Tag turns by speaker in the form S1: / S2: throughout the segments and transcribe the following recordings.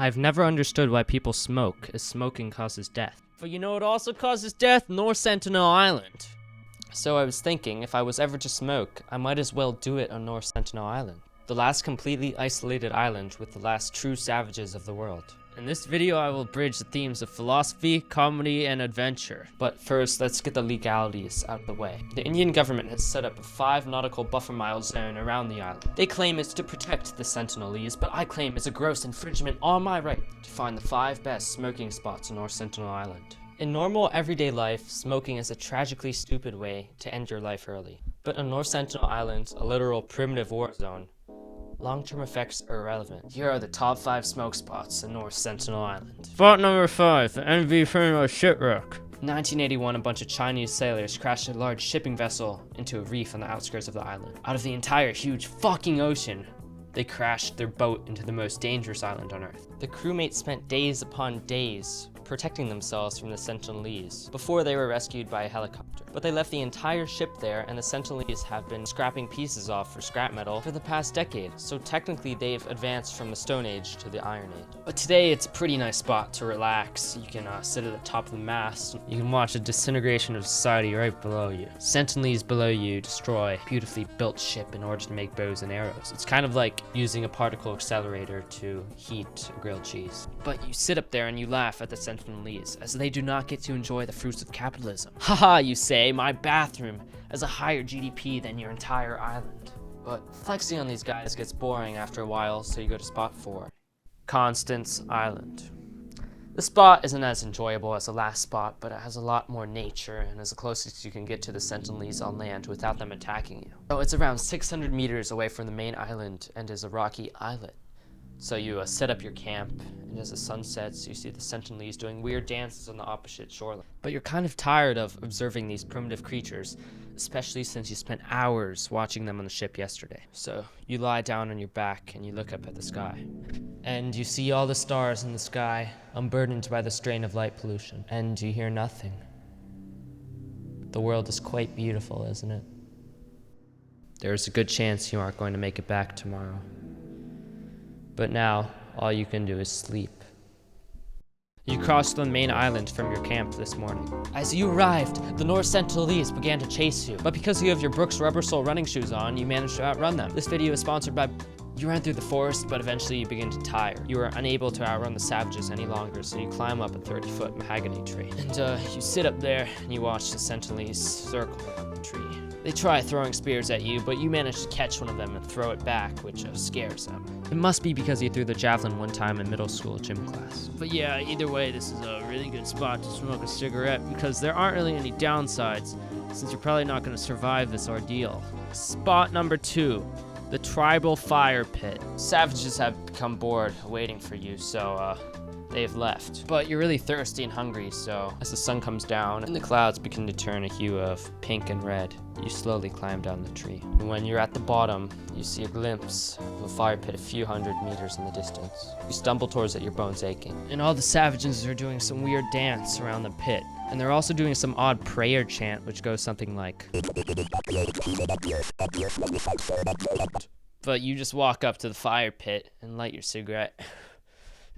S1: I've never understood why people smoke, as smoking causes death. But you know what also causes death? North Sentinel Island. So I was thinking, if I was ever to smoke, I might as well do it on North Sentinel Island. The last completely isolated island with the last true savages of the world. In this video, I will bridge the themes of philosophy, comedy, and adventure. But first, let's get the legalities out of the way. The Indian government has set up a 5 nautical buffer mile zone around the island. They claim it's to protect the Sentinelese, but I claim it's a gross infringement on my right to find the 5 best smoking spots on North Sentinel Island. In normal, everyday life, smoking is a tragically stupid way to end your life early. But on North Sentinel Island, a literal primitive war zone, long-term effects are irrelevant. Here are the top 5 smoke spots in North Sentinel Island. Spot number 5, the NV Terminal Shipwreck. 1981, a bunch of Chinese sailors crashed a large shipping vessel into a reef on the outskirts of the island. Out of the entire huge fucking ocean, they crashed their boat into the most dangerous island on Earth. The crewmates spent days upon days protecting themselves from the Sentinelese before they were rescued by a helicopter. But they left the entire ship there, and the Sentinelese have been scrapping pieces off for scrap metal for the past decade. So technically they've advanced from the Stone Age to the Iron Age. But today it's a pretty nice spot to relax. You can sit at the top of the mast. You can watch the disintegration of society right below you. Sentinelese below you destroy a beautifully built ship in order to make bows and arrows. It's kind of like using a particle accelerator to heat a grilled cheese. But you sit up there and you laugh at the Sentinelese, as they do not get to enjoy the fruits of capitalism. Haha, you say, my bathroom has a higher GDP than your entire island. But flexing on these guys gets boring after a while, so you go to spot 4. Constance Island. The spot isn't as enjoyable as the last spot, but it has a lot more nature and is the closest you can get to the Sentinelese on land without them attacking you. So it's around 600 meters away from the main island and is a rocky islet. So you set up your camp, and as the sun sets, you see the Sentinelese doing weird dances on the opposite shoreline. But you're kind of tired of observing these primitive creatures, especially since you spent hours watching them on the ship yesterday. So you lie down on your back and you look up at the sky. And you see all the stars in the sky, unburdened by the strain of light pollution. And you hear nothing. The world is quite beautiful, isn't it? There's a good chance you aren't going to make it back tomorrow. But now, all you can do is sleep. You crossed the main island from your camp this morning. As you arrived, the North Sentinelese began to chase you, but because you have your Brooks Rubber Sole running shoes on, you managed to outrun them. This video is sponsored by... You ran through the forest, but eventually you begin to tire. You are unable to outrun the savages any longer, so you climb up a 30-foot mahogany tree. And you sit up there, and you watch the Sentinelese circle around the tree. They try throwing spears at you, but you manage to catch one of them and throw it back, which scares them. It must be because you threw the javelin one time in middle school gym class. But yeah, either way, this is a really good spot to smoke a cigarette because there aren't really any downsides, since you're probably not going to survive this ordeal. Spot number 2. The tribal fire pit. Savages have become bored waiting for you, so they've left. But you're really thirsty and hungry, so as the sun comes down and the clouds begin to turn a hue of pink and red, you slowly climb down the tree. And when you're at the bottom, you see a glimpse of a fire pit a few hundred meters in the distance. You stumble towards it, your bones aching. And all the savages are doing some weird dance around the pit. And they're also doing some odd prayer chant, which goes something like... But you just walk up to the fire pit and light your cigarette.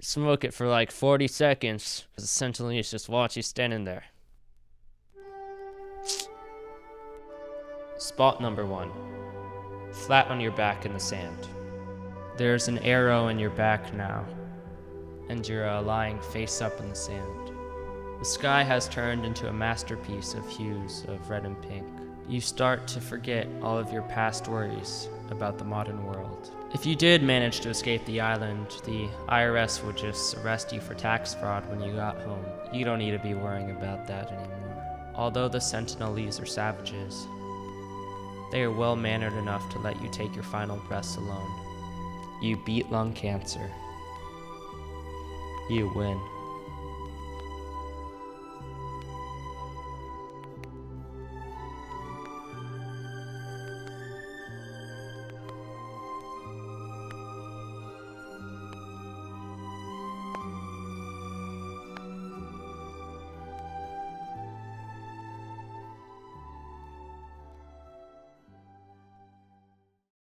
S1: Smoke it for like 40 seconds. The Sentinelese just watch you standing there. Spot number 1. Flat on your back in the sand. There's an arrow in your back now, and you're lying face up in the sand. The sky has turned into a masterpiece of hues of red and pink. You start to forget all of your past worries about the modern world. If you did manage to escape the island, the IRS would just arrest you for tax fraud when you got home. You don't need to be worrying about that anymore. Although the Sentinelese are savages, they are well-mannered enough to let you take your final breaths alone. You beat lung cancer. You win.